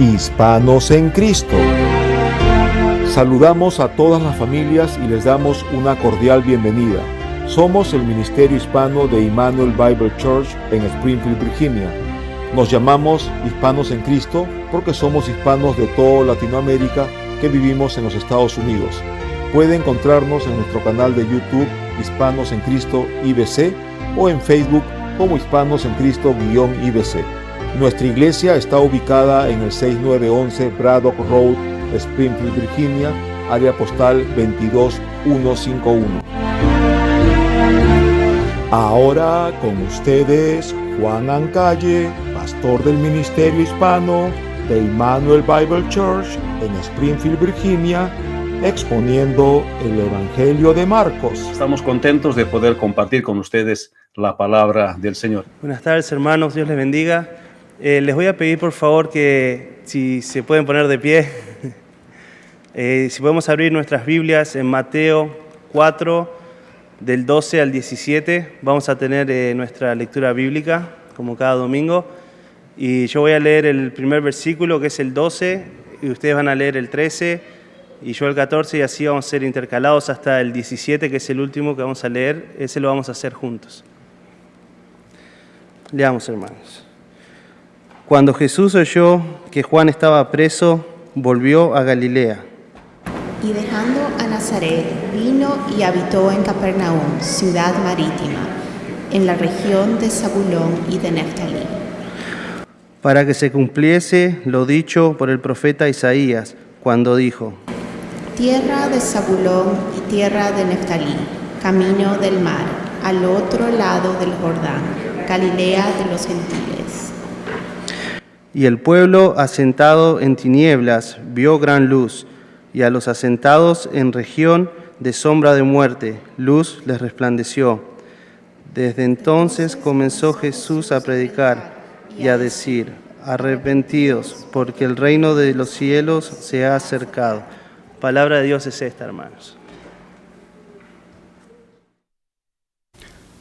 Hispanos en Cristo. Saludamos a todas las familias y les damos una cordial bienvenida. Somos el Ministerio Hispano de Emmanuel Bible Church en Springfield, Virginia. Nos llamamos Hispanos en Cristo porque somos hispanos de toda Latinoamérica que vivimos en los Estados Unidos. Puede encontrarnos en nuestro canal de YouTube Hispanos en Cristo IBC o en Facebook como Hispanos en Cristo-IBC. Nuestra iglesia está ubicada en el 6911 Braddock Road, Springfield, Virginia, área postal 22151. Ahora con ustedes, Juan Ancalle, pastor del Ministerio Hispano de Emmanuel Bible Church en Springfield, Virginia, exponiendo el Evangelio de Marcos. Estamos contentos de poder compartir con ustedes la palabra del Señor. Buenas tardes, hermanos, Dios les bendiga. Les voy a pedir por favor que si se pueden poner de pie, si podemos abrir nuestras Biblias en Mateo 4, del 12 al 17, vamos a tener nuestra lectura bíblica como cada domingo, y yo voy a leer el primer versículo que es el 12, y ustedes van a leer el 13, y yo el 14, y así vamos a ser intercalados hasta el 17, que es el último que vamos a leer. Ese lo vamos a hacer juntos. Leamos, hermanos. Cuando Jesús oyó que Juan estaba preso, volvió a Galilea. Y dejando a Nazaret, vino y habitó en Capernaum, ciudad marítima, en la región de Zabulón y de Neftalí, para que se cumpliese lo dicho por el profeta Isaías, cuando dijo: tierra de Zabulón y tierra de Neftalí, camino del mar, al otro lado del Jordán, Galilea de los gentiles. Y el pueblo asentado en tinieblas vio gran luz, y a los asentados en región de sombra de muerte, luz les resplandeció. Desde entonces comenzó Jesús a predicar y a decir: arrepentidos, porque el reino de los cielos se ha acercado. Palabra de Dios es esta, hermanos.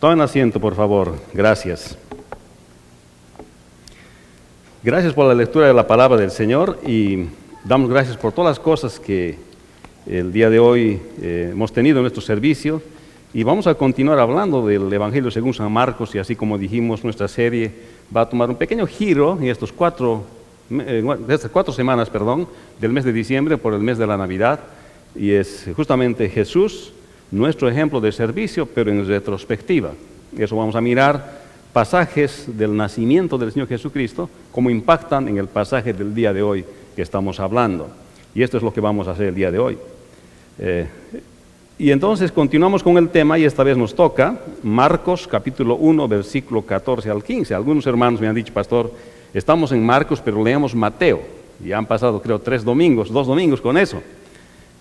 Tomen asiento, por favor. Gracias. Gracias por la lectura de la palabra del Señor y damos gracias por todas las cosas que el día de hoy hemos tenido en nuestro servicio, y vamos a continuar hablando del Evangelio según San Marcos, y así como dijimos, nuestra serie va a tomar un pequeño giro en estas cuatro semanas del mes de diciembre por el mes de la Navidad, y es justamente Jesús, nuestro ejemplo de servicio, pero en retrospectiva. Eso vamos a mirar pasajes del nacimiento del Señor Jesucristo, cómo impactan en el pasaje del día de hoy que estamos hablando. Y esto es lo que vamos a hacer el día de hoy. Y entonces continuamos con el tema, y esta vez nos toca Marcos capítulo 1, versículo 14 al 15. Algunos hermanos me han dicho: pastor, estamos en Marcos, pero leamos Mateo. Y han pasado, creo, 2 domingos con eso.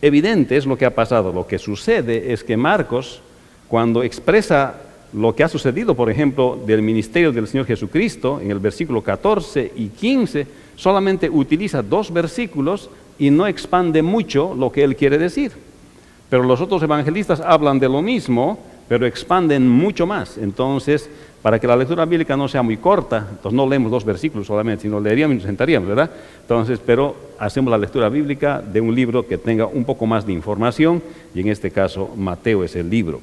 Evidente es lo que ha pasado. Lo que sucede es que Marcos, cuando expresa lo que ha sucedido, por ejemplo, del ministerio del Señor Jesucristo, en el versículo 14 y 15, solamente utiliza 2 versículos y no expande mucho lo que él quiere decir. Pero los otros evangelistas hablan de lo mismo, pero expanden mucho más. Entonces, para que la lectura bíblica no sea muy corta, entonces no leemos 2 versículos solamente, sino leeríamos y nos sentaríamos, ¿verdad? Entonces, pero hacemos la lectura bíblica de un libro que tenga un poco más de información, y en este caso Mateo es el libro.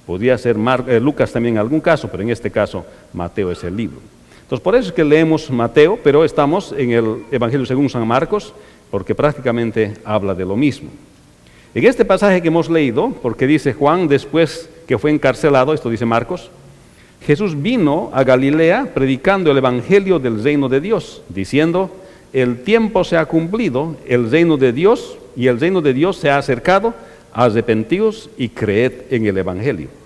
Podría ser Lucas también en algún caso, pero en este caso Mateo es el libro. Entonces, por eso es que leemos Mateo, pero estamos en el Evangelio según San Marcos, porque prácticamente habla de lo mismo. En este pasaje que hemos leído, porque dice Juan después que fue encarcelado, esto dice Marcos, Jesús vino a Galilea predicando el Evangelio del reino de Dios, diciendo: el tiempo se ha cumplido, el reino de Dios, y el reino de Dios se ha acercado, arrepentíos y creed en el Evangelio.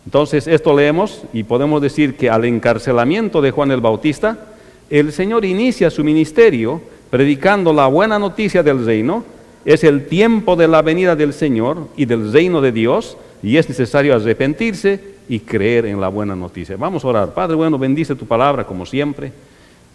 Entonces esto leemos y podemos decir que al encarcelamiento de Juan el Bautista, el Señor inicia su ministerio predicando la buena noticia del reino. Es el tiempo de la venida del Señor y del reino de Dios, y es necesario arrepentirse y creer en la buena noticia. Vamos a orar. Padre bueno, bendice tu palabra como siempre,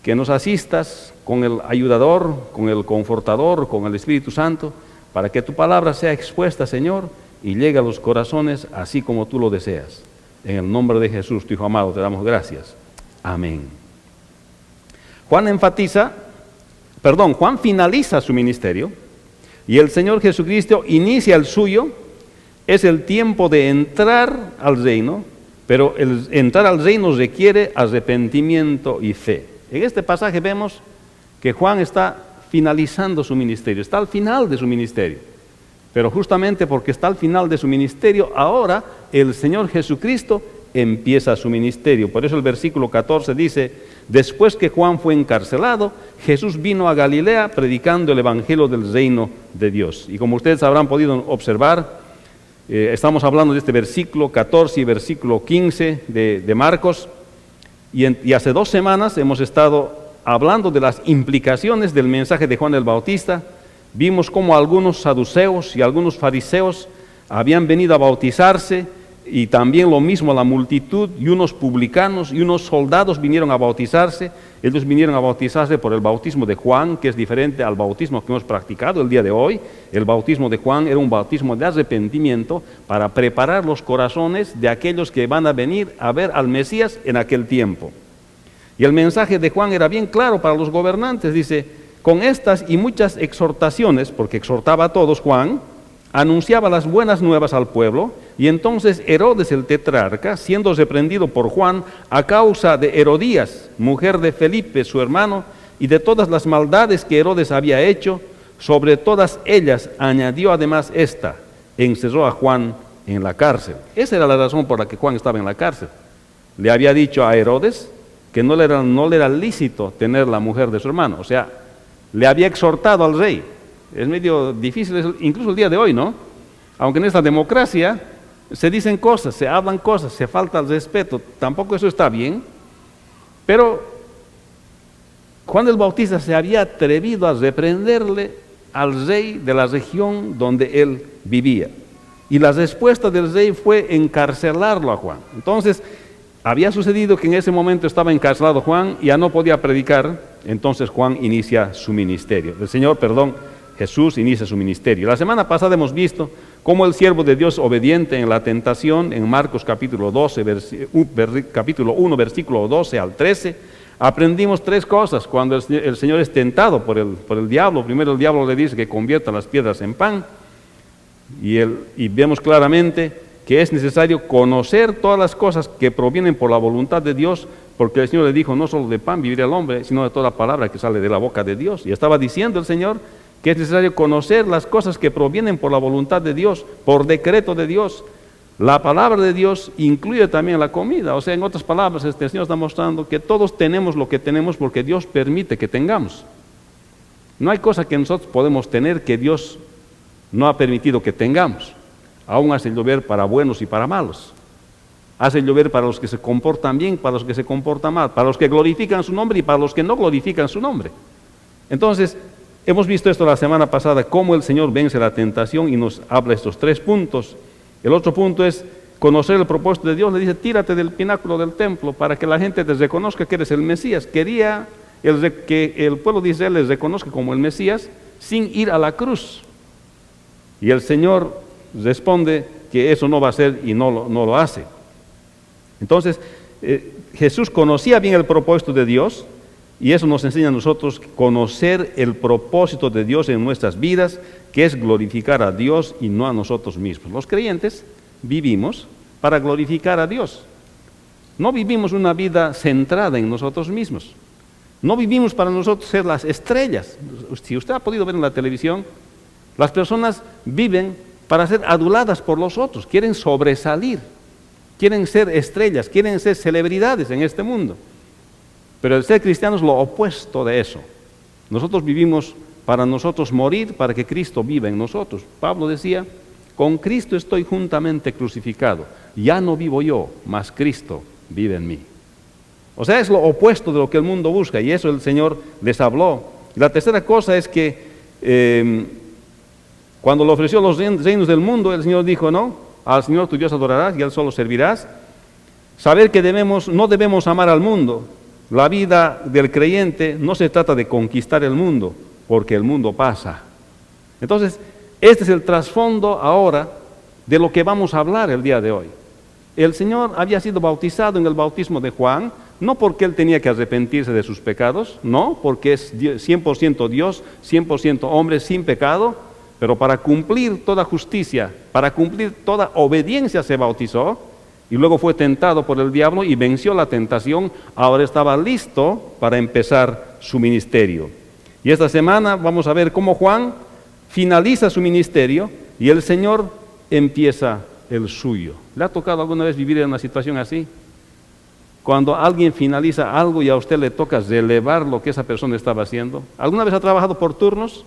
que nos asistas con el ayudador, con el confortador, con el Espíritu Santo, para que tu palabra sea expuesta, Señor, y llegue a los corazones así como tú lo deseas. En el nombre de Jesús, tu Hijo amado, te damos gracias. Amén. Juan enfatiza Juan finaliza su ministerio y el Señor Jesucristo inicia el suyo. Es el tiempo de entrar al reino, pero el entrar al reino requiere arrepentimiento y fe. En este pasaje vemos que Juan está finalizando su ministerio, está al final de su ministerio. Pero justamente porque está al final de su ministerio, ahora el Señor Jesucristo empieza su ministerio. Por eso el versículo 14 dice: después que Juan fue encarcelado, Jesús vino a Galilea predicando el evangelio del reino de Dios. Y como ustedes habrán podido observar, estamos hablando de este versículo 14 y versículo 15 de Marcos, y hace 2 semanas hemos estado hablando de las implicaciones del mensaje de Juan el Bautista. Vimos cómo algunos saduceos y algunos fariseos habían venido a bautizarse, y también lo mismo la multitud, y unos publicanos y unos soldados vinieron a bautizarse. Ellos vinieron a bautizarse por el bautismo de Juan, que es diferente al bautismo que hemos practicado el día de hoy. El bautismo de Juan era un bautismo de arrepentimiento para preparar los corazones de aquellos que van a venir a ver al Mesías en aquel tiempo. Y el mensaje de Juan era bien claro para los gobernantes. Dice: con estas y muchas exhortaciones, porque exhortaba a todos Juan, anunciaba las buenas nuevas al pueblo. Y entonces Herodes el tetrarca, siendo reprendido por Juan a causa de Herodías, mujer de Felipe su hermano, y de todas las maldades que Herodes había hecho, sobre todas ellas añadió además esta: encerró a Juan en la cárcel. Esa era la razón por la que Juan estaba en la cárcel. Le había dicho a Herodes que no le era lícito tener la mujer de su hermano. O sea, le había exhortado al rey. Es medio difícil, incluso el día de hoy, ¿no? Aunque en esta democracia se dicen cosas, se hablan cosas, se falta el respeto, tampoco eso está bien. Pero Juan el Bautista se había atrevido a reprenderle al rey de la región donde él vivía. Y la respuesta del rey fue encarcelarlo a Juan. Entonces, había sucedido que en ese momento estaba encarcelado Juan y ya no podía predicar. Entonces Juan inicia su ministerio. Jesús inicia su ministerio. La semana pasada hemos visto cómo el siervo de Dios obediente en la tentación, en Marcos capítulo 1, versículo 12 al 13, aprendimos 3 cosas. Cuando el Señor es tentado por el diablo, primero el diablo le dice que convierta las piedras en pan, y vemos claramente que es necesario conocer todas las cosas que provienen por la voluntad de Dios, porque el Señor le dijo: no solo de pan vivirá el hombre, sino de toda palabra que sale de la boca de Dios. Y estaba diciendo el Señor que es necesario conocer las cosas que provienen por la voluntad de Dios, por decreto de Dios. La palabra de Dios incluye también la comida. O sea, en otras palabras, el Señor está mostrando que todos tenemos lo que tenemos porque Dios permite que tengamos. No hay cosa que nosotros podemos tener que Dios no ha permitido que tengamos. Aún hace llover para buenos y para malos. Hace llover para los que se comportan bien, para los que se comportan mal, para los que glorifican su nombre y para los que no glorifican su nombre. Entonces, hemos visto esto la semana pasada, cómo el Señor vence la tentación y nos habla estos 3 puntos. El otro punto es conocer el propósito de Dios. Le dice: tírate del pináculo del templo para que la gente te reconozca que eres el Mesías. Quería que el pueblo de Israel les reconozca como el Mesías sin ir a la cruz. Y el Señor responde que eso no va a ser y no lo hace. Entonces, Jesús conocía bien el propósito de Dios, y eso nos enseña a nosotros conocer el propósito de Dios en nuestras vidas, que es glorificar a Dios y no a nosotros mismos. Los creyentes vivimos para glorificar a Dios. No vivimos una vida centrada en nosotros mismos. No vivimos para nosotros ser las estrellas. Si usted ha podido ver en la televisión, las personas viven para ser aduladas por los otros, quieren sobresalir, quieren ser estrellas, quieren ser celebridades en este mundo. Pero el ser cristiano es lo opuesto de eso. Nosotros vivimos para nosotros morir, para que Cristo viva en nosotros. Pablo decía: con Cristo estoy juntamente crucificado, ya no vivo yo, mas Cristo vive en mí. O sea, es lo opuesto de lo que el mundo busca, y eso el Señor les habló. Y la tercera cosa es que cuando le ofreció los reinos del mundo, el Señor dijo: no, al Señor tu Dios adorarás y a Él solo servirás. Saber que no debemos amar al mundo. La vida del creyente no se trata de conquistar el mundo, porque el mundo pasa. Entonces, este es el trasfondo ahora de lo que vamos a hablar el día de hoy. El Señor había sido bautizado en el bautismo de Juan, no porque él tenía que arrepentirse de sus pecados, no, porque es 100% Dios, 100% hombre sin pecado, pero para cumplir toda justicia, para cumplir toda obediencia se bautizó, y luego fue tentado por el diablo y venció la tentación. Ahora estaba listo para empezar su ministerio. Y esta semana vamos a ver cómo Juan finaliza su ministerio y el Señor empieza el suyo. ¿Le ha tocado alguna vez vivir en una situación así? Cuando alguien finaliza algo y a usted le toca relevar lo que esa persona estaba haciendo. ¿Alguna vez ha trabajado por turnos?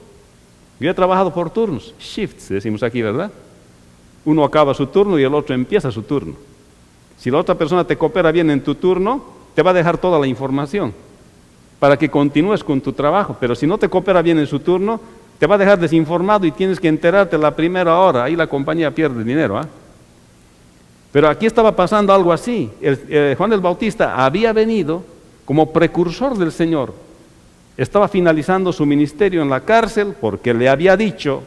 Yo he trabajado por turnos, shifts decimos aquí, ¿verdad? Uno acaba su turno y el otro empieza su turno. Si la otra persona te coopera bien en tu turno, te va a dejar toda la información para que continúes con tu trabajo. Pero si no te coopera bien en su turno, te va a dejar desinformado y tienes que enterarte la primera hora. Ahí la compañía pierde dinero. Pero aquí estaba pasando algo así. Juan el Bautista había venido como precursor del Señor. Estaba finalizando su ministerio en la cárcel porque le había dicho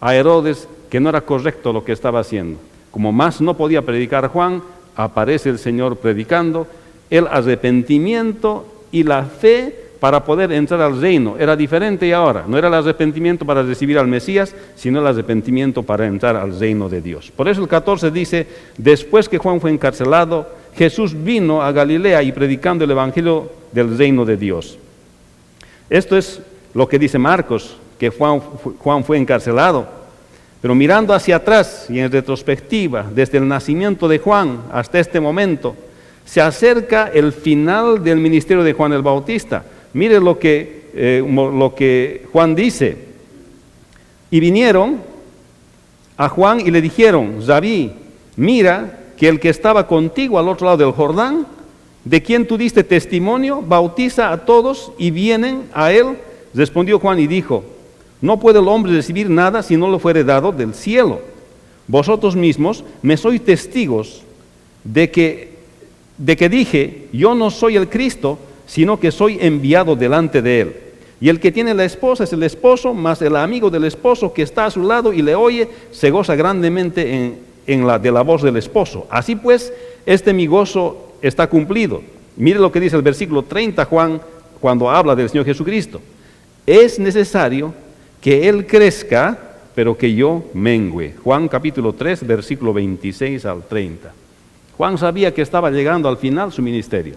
a Herodes que no era correcto lo que estaba haciendo. Como más no podía predicar Juan, aparece el Señor predicando el arrepentimiento y la fe para poder entrar al reino. Era diferente ahora, no era el arrepentimiento para recibir al Mesías, sino el arrepentimiento para entrar al reino de Dios. Por eso el 14 dice, después que Juan fue encarcelado, Jesús vino a Galilea y predicando el evangelio del reino de Dios. Esto es lo que dice Marcos, que Juan fue encarcelado. Pero mirando hacia atrás y en retrospectiva, desde el nacimiento de Juan hasta este momento, se acerca el final del ministerio de Juan el Bautista. Mire lo que Juan dice. Y vinieron a Juan y le dijeron, Rabí, mira que el que estaba contigo al otro lado del Jordán, de quien tú diste testimonio, bautiza a todos y vienen a él. Respondió Juan y dijo, no puede el hombre recibir nada si no le fuere dado del cielo. Vosotros mismos me sois testigos de que dije, yo no soy el Cristo, sino que soy enviado delante de él. Y el que tiene la esposa es el esposo, mas el amigo del esposo que está a su lado y le oye, se goza grandemente de la voz del esposo. Así pues, mi gozo está cumplido. Mire lo que dice el versículo 30, Juan, cuando habla del Señor Jesucristo. Es necesario que Él crezca, pero que yo mengüe. Juan capítulo 3, versículo 26 al 30. Juan sabía que estaba llegando al final su ministerio.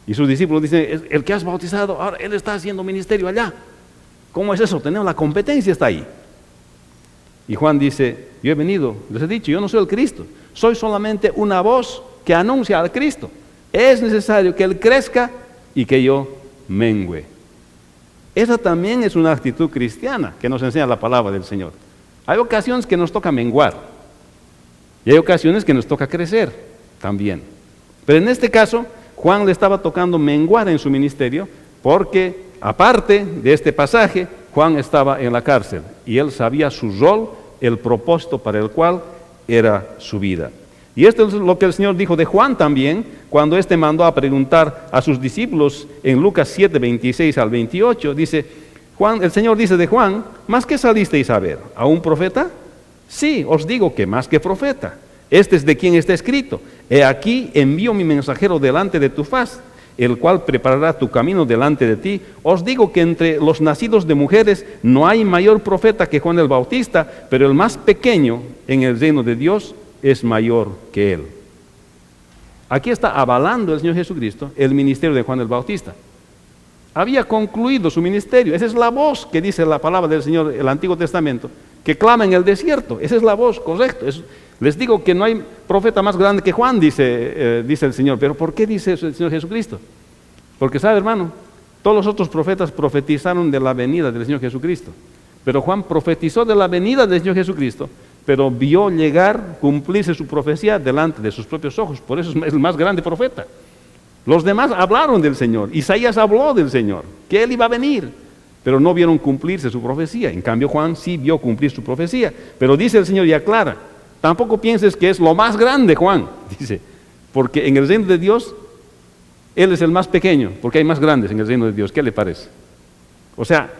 Y sus discípulos dicen, el que has bautizado, ahora Él está haciendo ministerio allá. ¿Cómo es eso? Tenemos la competencia, está ahí. Y Juan dice, yo he venido, les he dicho, yo no soy el Cristo. Soy solamente una voz que anuncia al Cristo. Es necesario que Él crezca y que yo mengüe. Esa también es una actitud cristiana que nos enseña la palabra del Señor. Hay ocasiones que nos toca menguar y hay ocasiones que nos toca crecer también. Pero en este caso, Juan le estaba tocando menguar en su ministerio porque, aparte de este pasaje, Juan estaba en la cárcel y él sabía su rol, el propósito para el cual era su vida. Y esto es lo que el Señor dijo de Juan también, cuando éste mandó a preguntar a sus discípulos en Lucas 7, 26 al 28, dice, el Señor dice de Juan, ¿más qué salisteis a ver? ¿A un profeta? Sí, os digo que más que profeta. Este es de quien está escrito, he aquí envío mi mensajero delante de tu faz, el cual preparará tu camino delante de ti. Os digo que entre los nacidos de mujeres no hay mayor profeta que Juan el Bautista, pero el más pequeño en el reino de Dios es mayor que él. Aquí está avalando el Señor Jesucristo el ministerio de Juan el Bautista. Había concluido su ministerio. Esa es la voz que dice la palabra del Señor, el Antiguo Testamento, que clama en el desierto. Esa es la voz, correcto. Les digo que no hay profeta más grande que Juan, dice el Señor. Pero ¿por qué dice eso el Señor Jesucristo? Porque sabe, hermano, todos los otros profetas profetizaron de la venida del Señor Jesucristo. Pero Juan profetizó de la venida del Señor Jesucristo, pero vio llegar, cumplirse su profecía delante de sus propios ojos. Por eso es el más grande profeta. Los demás hablaron del Señor. Isaías habló del Señor, que Él iba a venir, pero no vieron cumplirse su profecía. En cambio, Juan sí vio cumplir su profecía. Pero dice el Señor y aclara, tampoco pienses que es lo más grande, Juan, dice, porque en el reino de Dios, Él es el más pequeño, porque hay más grandes en el reino de Dios. ¿Qué le parece? O sea,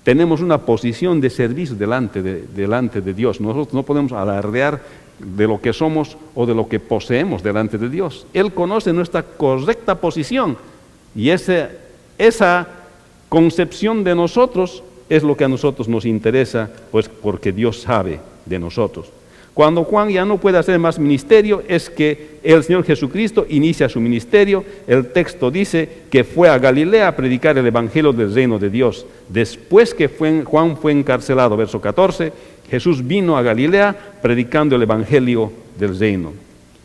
tenemos una posición de servicio delante de Dios. Nosotros no podemos alardear de lo que somos o de lo que poseemos delante de Dios. Él conoce nuestra correcta posición y esa concepción de nosotros es lo que a nosotros nos interesa, pues porque Dios sabe de nosotros. Cuando Juan ya no puede hacer más ministerio, es que el Señor Jesucristo inicia su ministerio. El texto dice que fue a Galilea a predicar el evangelio del reino de Dios. Después que Juan fue encarcelado, verso 14, Jesús vino a Galilea predicando el evangelio del reino.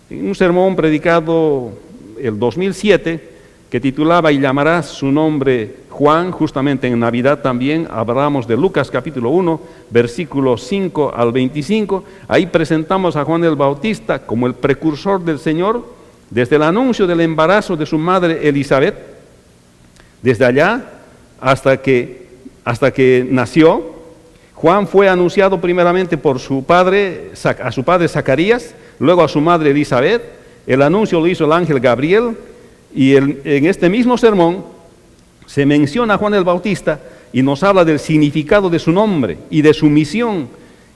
En un sermón predicado el 2007, que titulaba "Y llamará su nombre Juan", justamente en Navidad también, hablamos de Lucas capítulo 1, versículos 5 al 25, ahí presentamos a Juan el Bautista como el precursor del Señor, desde el anuncio del embarazo de su madre Elizabeth, desde allá hasta que nació. Juan fue anunciado primeramente por a su padre Zacarías, luego a su madre Elizabeth. El anuncio lo hizo el ángel Gabriel. Y en este mismo sermón se menciona a Juan el Bautista y nos habla del significado de su nombre y de su misión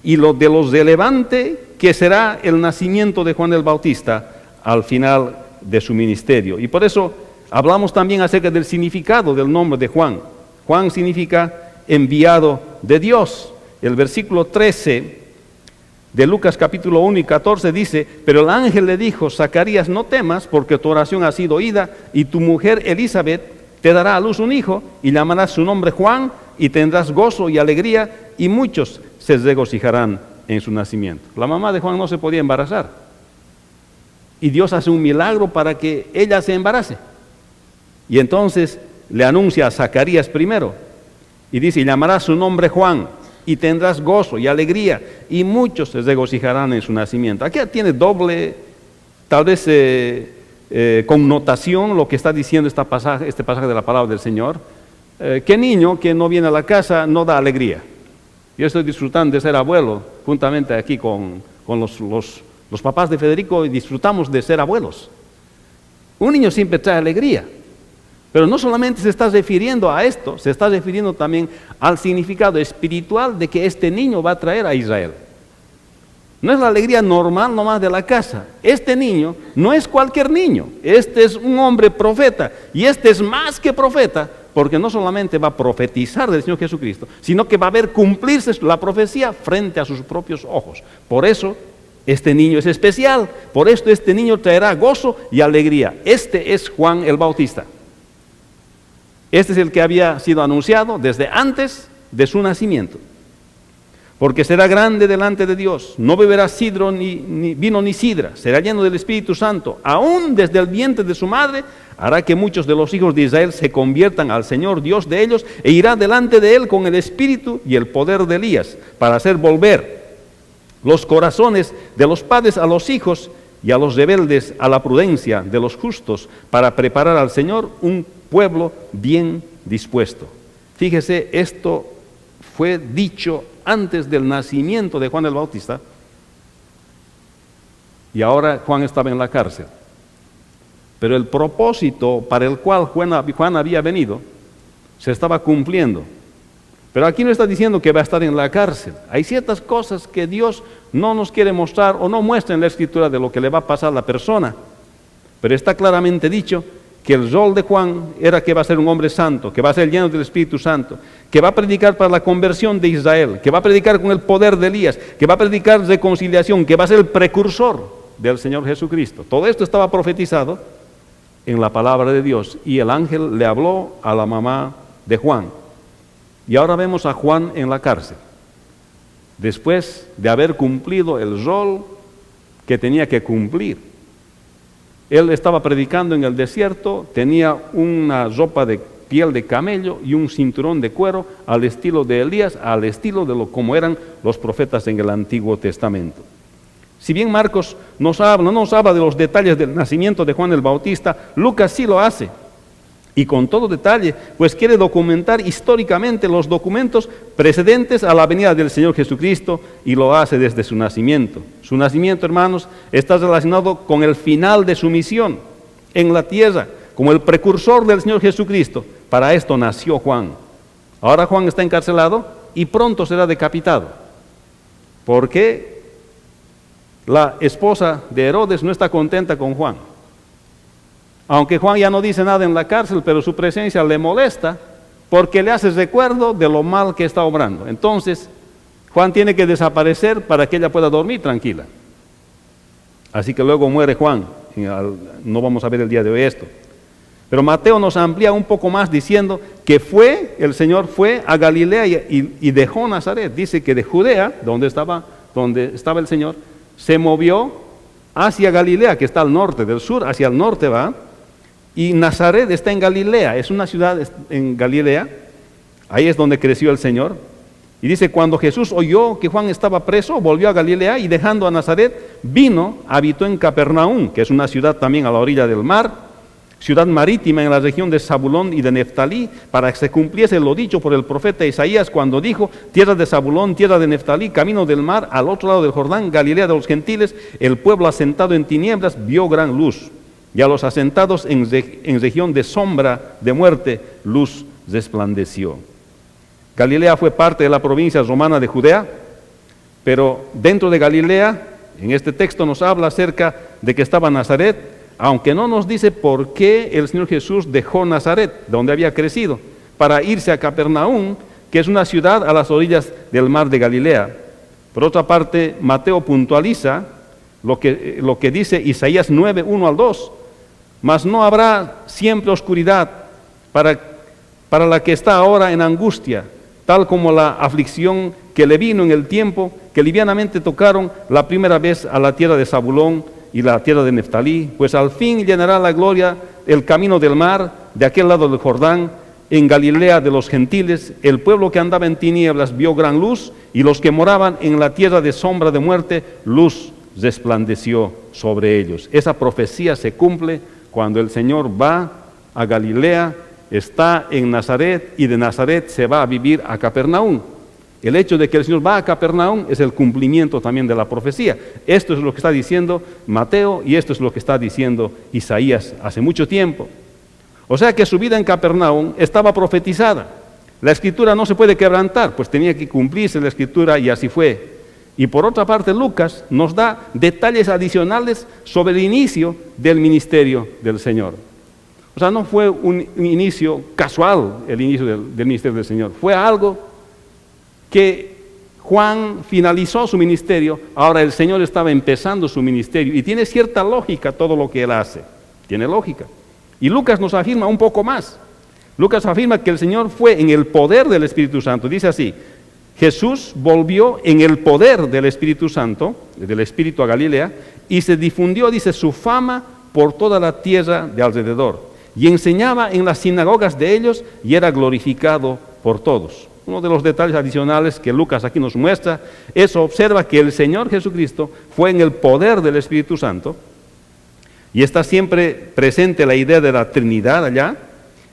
y de lo relevante que será el nacimiento de Juan el Bautista al final de su ministerio. Y por eso hablamos también acerca del significado del nombre de Juan. Juan significa enviado de Dios. El versículo 13 de Lucas capítulo 1 y 14 dice: pero el ángel le dijo: Zacarías, no temas, porque tu oración ha sido oída, y tu mujer Elizabeth te dará a luz un hijo, y llamarás su nombre Juan, y tendrás gozo y alegría, y muchos se regocijarán en su nacimiento. La mamá de Juan no se podía embarazar, y Dios hace un milagro para que ella se embarace. Y entonces le anuncia a Zacarías primero, y dice: y llamarás su nombre Juan, y tendrás gozo y alegría, y muchos se regocijarán en su nacimiento. Aquí tiene doble, tal vez, connotación lo que está diciendo este pasaje de la palabra del Señor. ¿Qué niño que no viene a la casa no da alegría? Yo estoy disfrutando de ser abuelo, juntamente aquí con los papás de Federico, y disfrutamos de ser abuelos. Un niño siempre trae alegría. Pero no solamente se está refiriendo a esto, se está refiriendo también al significado espiritual de que este niño va a traer a Israel. No es la alegría normal nomás de la casa. Este niño no es cualquier niño. Este es un hombre profeta. Y este es más que profeta, porque no solamente va a profetizar del Señor Jesucristo, sino que va a ver cumplirse la profecía frente a sus propios ojos. Por eso este niño es especial. Por esto este niño traerá gozo y alegría. Este es Juan el Bautista. Este es el que había sido anunciado desde antes de su nacimiento. Porque será grande delante de Dios, no beberá sidro ni vino ni sidra, será lleno del Espíritu Santo. Aún desde el vientre de su madre hará que muchos de los hijos de Israel se conviertan al Señor Dios de ellos, e irá delante de él con el espíritu y el poder de Elías, para hacer volver los corazones de los padres a los hijos, y a los rebeldes a la prudencia de los justos, para preparar al Señor un pueblo bien dispuesto. Fíjese, esto fue dicho antes del nacimiento de Juan el Bautista, y ahora Juan estaba en la cárcel. Pero el propósito para el cual Juan había venido se estaba cumpliendo. Pero aquí no está diciendo que va a estar en la cárcel. Hay ciertas cosas que Dios no nos quiere mostrar o no muestra en la Escritura de lo que le va a pasar a la persona. Pero está claramente dicho que el rol de Juan era que va a ser un hombre santo, que va a ser lleno del Espíritu Santo, que va a predicar para la conversión de Israel, que va a predicar con el poder de Elías, que va a predicar reconciliación, que va a ser el precursor del Señor Jesucristo. Todo esto estaba profetizado en la palabra de Dios, y el ángel le habló a la mamá de Juan. Y ahora vemos a Juan en la cárcel, después de haber cumplido el rol que tenía que cumplir. Él estaba predicando en el desierto, tenía una ropa de piel de camello y un cinturón de cuero al estilo de Elías, al estilo de como eran los profetas en el Antiguo Testamento. Si bien Marcos no nos habla de los detalles del nacimiento de Juan el Bautista, Lucas sí lo hace. Y con todo detalle, pues quiere documentar históricamente los documentos precedentes a la venida del Señor Jesucristo, y lo hace desde su nacimiento. Su nacimiento, hermanos, está relacionado con el final de su misión en la tierra, como el precursor del Señor Jesucristo. Para esto nació Juan. Ahora Juan está encarcelado y pronto será decapitado, porque la esposa de Herodes no está contenta con Juan. Aunque Juan ya no dice nada en la cárcel, pero su presencia le molesta porque le hace recuerdo de lo mal que está obrando. Entonces, Juan tiene que desaparecer para que ella pueda dormir tranquila. Así que luego muere Juan. No vamos a ver el día de hoy esto. Pero Mateo nos amplía un poco más diciendo que el Señor fue a Galilea y dejó Nazaret. Dice que de Judea, donde estaba el Señor, se movió hacia Galilea, que está al norte, del sur hacia el norte va. Y Nazaret está en Galilea, es una ciudad en Galilea. Ahí es donde creció el Señor. Y dice, cuando Jesús oyó que Juan estaba preso, volvió a Galilea y dejando a Nazaret, habitó en Capernaum, que es una ciudad también a la orilla del mar, ciudad marítima en la región de Zabulón y de Neftalí, para que se cumpliese lo dicho por el profeta Isaías cuando dijo, tierra de Zabulón, tierra de Neftalí, camino del mar, al otro lado del Jordán, Galilea de los gentiles, el pueblo asentado en tinieblas vio gran luz, y a los asentados en región de sombra de muerte, luz resplandeció. Galilea fue parte de la provincia romana de Judea, pero dentro de Galilea, en este texto nos habla acerca de que estaba Nazaret, aunque no nos dice por qué el Señor Jesús dejó Nazaret, donde había crecido, para irse a Capernaum, que es una ciudad a las orillas del mar de Galilea. Por otra parte, Mateo puntualiza lo que dice Isaías 9, 1 al 2, mas no habrá siempre oscuridad para la que está ahora en angustia, tal como la aflicción que le vino en el tiempo que livianamente tocaron la primera vez a la tierra de Zabulón y la tierra de Neftalí, pues al fin llenará la gloria el camino del mar de aquel lado del Jordán, en Galilea de los gentiles. El pueblo que andaba en tinieblas vio gran luz, y los que moraban en la tierra de sombra de muerte, luz resplandeció sobre ellos. Esa profecía se cumple cuando el Señor va a Galilea, está en Nazaret y de Nazaret se va a vivir a Capernaum. El hecho de que el Señor va a Capernaum es el cumplimiento también de la profecía. Esto es lo que está diciendo Mateo y esto es lo que está diciendo Isaías hace mucho tiempo. O sea que su vida en Capernaum estaba profetizada. La Escritura no se puede quebrantar, pues tenía que cumplirse la Escritura y así fue. Y por otra parte, Lucas nos da detalles adicionales sobre el inicio del ministerio del Señor. O sea, no fue un inicio casual el inicio del ministerio del Señor. Fue algo que Juan finalizó su ministerio, ahora el Señor estaba empezando su ministerio. Y tiene cierta lógica todo lo que Él hace. Tiene lógica. Y Lucas nos afirma un poco más. Lucas afirma que el Señor fue en el poder del Espíritu Santo. Dice así, Jesús volvió en el poder del Espíritu Santo, del Espíritu a Galilea, y se difundió, dice, su fama por toda la tierra de alrededor. Y enseñaba en las sinagogas de ellos y era glorificado por todos. Uno de los detalles adicionales que Lucas aquí nos muestra es observa que el Señor Jesucristo fue en el poder del Espíritu Santo y está siempre presente la idea de la Trinidad allá.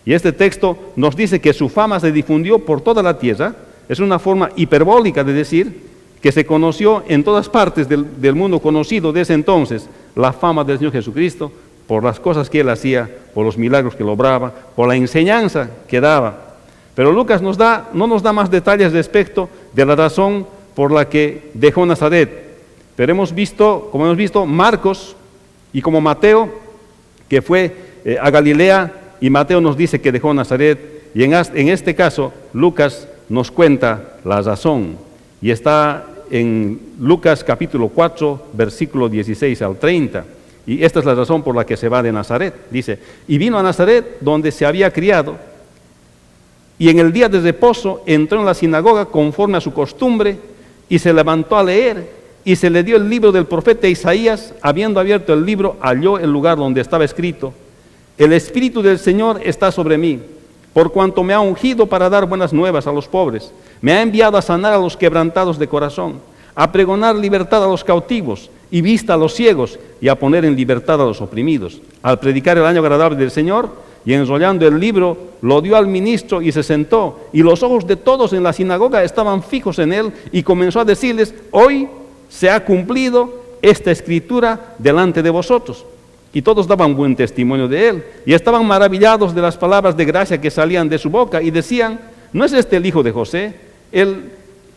Y este texto nos dice que su fama se difundió por toda la tierra. Es una forma hiperbólica de decir que se conoció en todas partes del mundo conocido desde entonces la fama del Señor Jesucristo, por las cosas que Él hacía, por los milagros que lograba, por la enseñanza que daba. Pero Lucas no nos da más detalles respecto de la razón por la que dejó Nazaret. Pero como hemos visto, Marcos y como Mateo, que fue a Galilea, y Mateo nos dice que dejó Nazaret, y en este caso Lucas nos cuenta la razón, y está en Lucas capítulo 4, versículo 16 al 30. Y esta es la razón por la que se va de Nazaret. Dice, y vino a Nazaret donde se había criado, y en el día de reposo entró en la sinagoga conforme a su costumbre, y se levantó a leer, y se le dio el libro del profeta Isaías. Habiendo abierto el libro, halló el lugar donde estaba escrito, el Espíritu del Señor está sobre mí, por cuanto me ha ungido para dar buenas nuevas a los pobres, me ha enviado a sanar a los quebrantados de corazón, a pregonar libertad a los cautivos y vista a los ciegos, y a poner en libertad a los oprimidos, al predicar el año agradable del Señor. Y enrollando el libro, lo dio al ministro y se sentó, y los ojos de todos en la sinagoga estaban fijos en él, y comenzó a decirles, hoy se ha cumplido esta escritura delante de vosotros. Y todos daban buen testimonio de él, y estaban maravillados de las palabras de gracia que salían de su boca, y decían, ¿no es este el hijo de José, el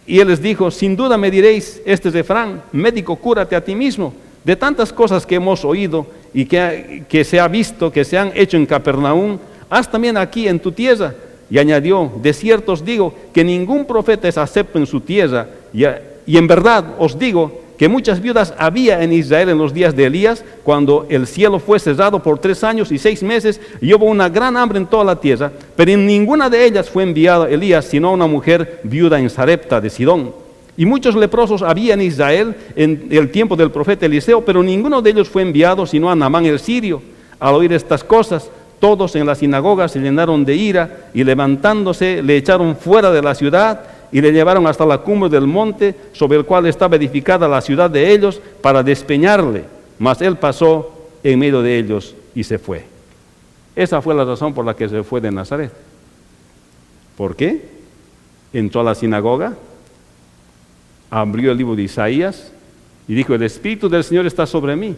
Y él les dijo, sin duda me diréis este refrán, médico, cúrate a ti mismo. De tantas cosas que hemos oído y que se ha visto, que se han hecho en Capernaum, haz también aquí en tu tierra. Y añadió, de cierto os digo que ningún profeta es acepto en su tierra. Y en verdad os digo que muchas viudas había en Israel en los días de Elías, cuando el cielo fue cerrado por 3 años y 6 meses, y hubo una gran hambre en toda la tierra, pero en ninguna de ellas fue enviado Elías, sino una mujer viuda en Sarepta de Sidón. Y muchos leprosos había en Israel en el tiempo del profeta Eliseo, pero ninguno de ellos fue enviado, sino a Naamán el sirio. Al oír estas cosas, todos en la sinagoga se llenaron de ira, y levantándose le echaron fuera de la ciudad, y le llevaron hasta la cumbre del monte sobre el cual estaba edificada la ciudad de ellos para despeñarle, mas él pasó en medio de ellos y se fue. Esa fue la razón por la que se fue de Nazaret. ¿Por qué? Entró a la sinagoga, abrió el libro de Isaías y dijo, el Espíritu del Señor está sobre mí.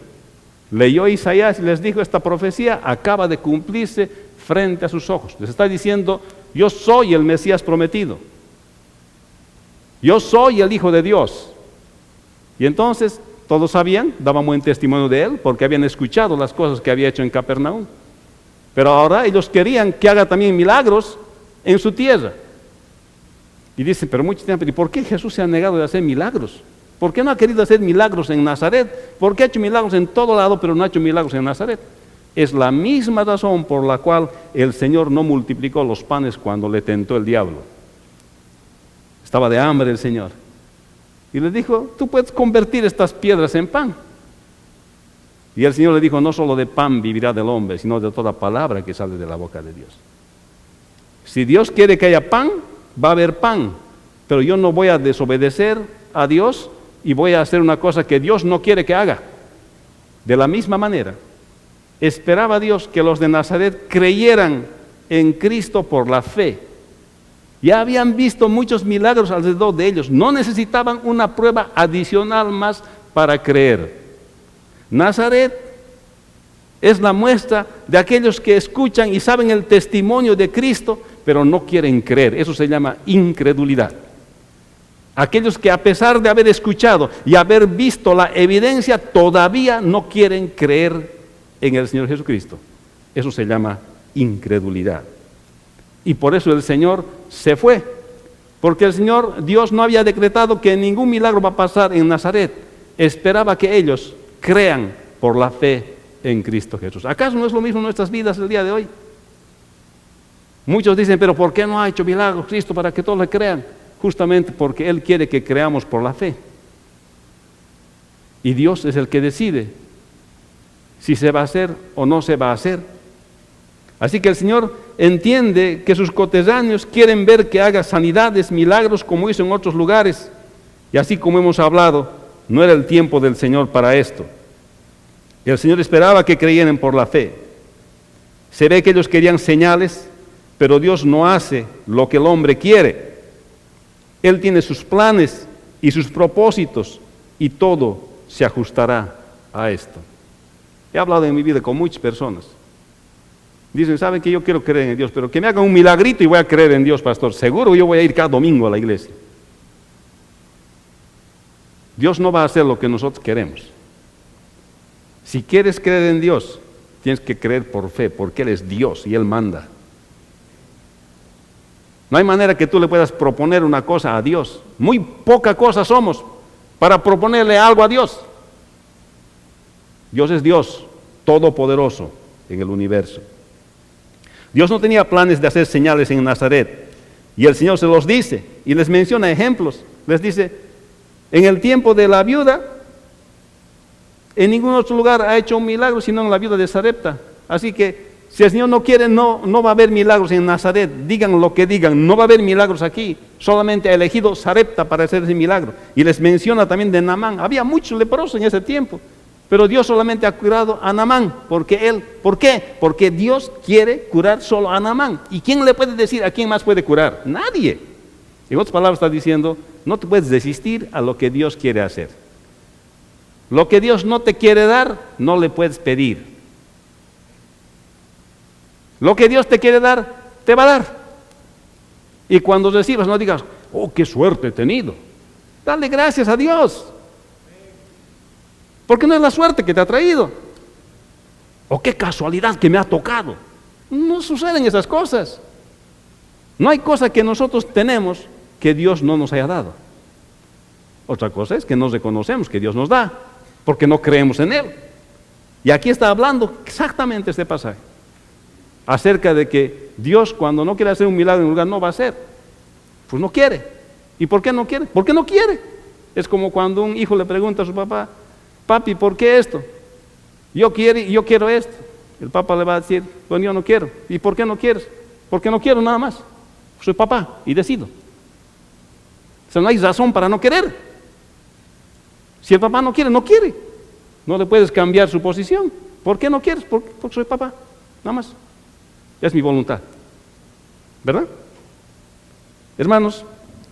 Leyó Isaías y les dijo, esta profecía acaba de cumplirse frente a sus ojos. Les está diciendo, yo soy el Mesías prometido. Yo soy el Hijo de Dios. Y entonces todos sabían, daban buen testimonio de él, porque habían escuchado las cosas que había hecho en Capernaum. Pero ahora ellos querían que haga también milagros en su tierra. Y dicen, pero muchos tiempo, ¿y por qué Jesús se ha negado de hacer milagros? ¿Por qué no ha querido hacer milagros en Nazaret? ¿Por qué ha hecho milagros en todo lado, pero no ha hecho milagros en Nazaret? Es la misma razón por la cual el Señor no multiplicó los panes cuando le tentó el diablo. Estaba de hambre el Señor. Y le dijo, tú puedes convertir estas piedras en pan. Y el Señor le dijo, no solo de pan vivirá del hombre, sino de toda palabra que sale de la boca de Dios. Si Dios quiere que haya pan, va a haber pan. Pero yo no voy a desobedecer a Dios y voy a hacer una cosa que Dios no quiere que haga. De la misma manera, esperaba Dios que los de Nazaret creyeran en Cristo por la fe. Ya habían visto muchos milagros alrededor de ellos. No necesitaban una prueba adicional más para creer. Nazaret es la muestra de aquellos que escuchan y saben el testimonio de Cristo, pero no quieren creer. Eso se llama incredulidad. Aquellos que a pesar de haber escuchado y haber visto la evidencia, todavía no quieren creer en el Señor Jesucristo. Eso se llama incredulidad. Y por eso el Señor se fue, porque el Señor Dios no había decretado que ningún milagro va a pasar en Nazaret. Esperaba que ellos crean por la fe en Cristo Jesús. ¿Acaso no es lo mismo en nuestras vidas el día de hoy? Muchos dicen, pero ¿por qué no ha hecho milagros Cristo para que todos le crean? Justamente porque Él quiere que creamos por la fe. Y Dios es el que decide si se va a hacer o no se va a hacer. Así que el Señor entiende que sus coterráneos quieren ver que haga sanidades, milagros como hizo en otros lugares. Y así como hemos hablado, no era el tiempo del Señor para esto. El Señor esperaba que creyeran por la fe. Se ve que ellos querían señales, pero Dios no hace lo que el hombre quiere. Él tiene sus planes y sus propósitos y todo se ajustará a esto. He hablado en mi vida con muchas personas. Dicen, saben que yo quiero creer en Dios, pero que me hagan un milagrito y voy a creer en Dios, pastor. Seguro yo voy a ir cada domingo a la iglesia. Dios no va a hacer lo que nosotros queremos. Si quieres creer en Dios, tienes que creer por fe, porque Él es Dios y Él manda. No hay manera que tú le puedas proponer una cosa a Dios. Muy poca cosa somos para proponerle algo a Dios. Dios es Dios, todopoderoso en el universo. Dios no tenía planes de hacer señales en Nazaret. Y el Señor se los dice y les menciona ejemplos. Les dice, en el tiempo de la viuda, en ningún otro lugar ha hecho un milagro sino en la viuda de Sarepta. Así que si el Señor no quiere, no va a haber milagros en Nazaret. Digan lo que digan, no va a haber milagros aquí. Solamente ha elegido Sarepta para hacer ese milagro. Y les menciona también de Naamán. Había muchos leprosos en ese tiempo. Pero Dios solamente ha curado a Naamán. ¿Por qué? Porque Dios quiere curar solo a Naamán. ¿Y quién le puede decir a quién más puede curar? Nadie. En otras palabras está diciendo, no te puedes resistir a lo que Dios quiere hacer. Lo que Dios no te quiere dar, no le puedes pedir. Lo que Dios te quiere dar, te va a dar. Y cuando recibas, no digas, oh, qué suerte he tenido. Dale gracias a Dios. Porque no es la suerte que te ha traído. O qué casualidad que me ha tocado. No suceden esas cosas. No hay cosa que nosotros tenemos que Dios no nos haya dado. Otra cosa es que no reconocemos que Dios nos da, porque no creemos en Él. Y aquí está hablando exactamente este pasaje, acerca de que Dios, cuando no quiere hacer un milagro en un lugar, no va a hacer. Pues no quiere. ¿Y por qué no quiere? Porque no quiere. Es como cuando un hijo le pregunta a su papá, papi, ¿por qué esto? Yo quiero esto. El papá le va a decir, bueno, yo no quiero. ¿Y por qué no quieres? Porque no quiero nada más. Soy papá y decido. O sea, no hay razón para no querer. Si el papá no quiere, no quiere. No le puedes cambiar su posición. ¿Por qué no quieres? Porque soy papá. Nada más. Es mi voluntad. ¿Verdad? Hermanos,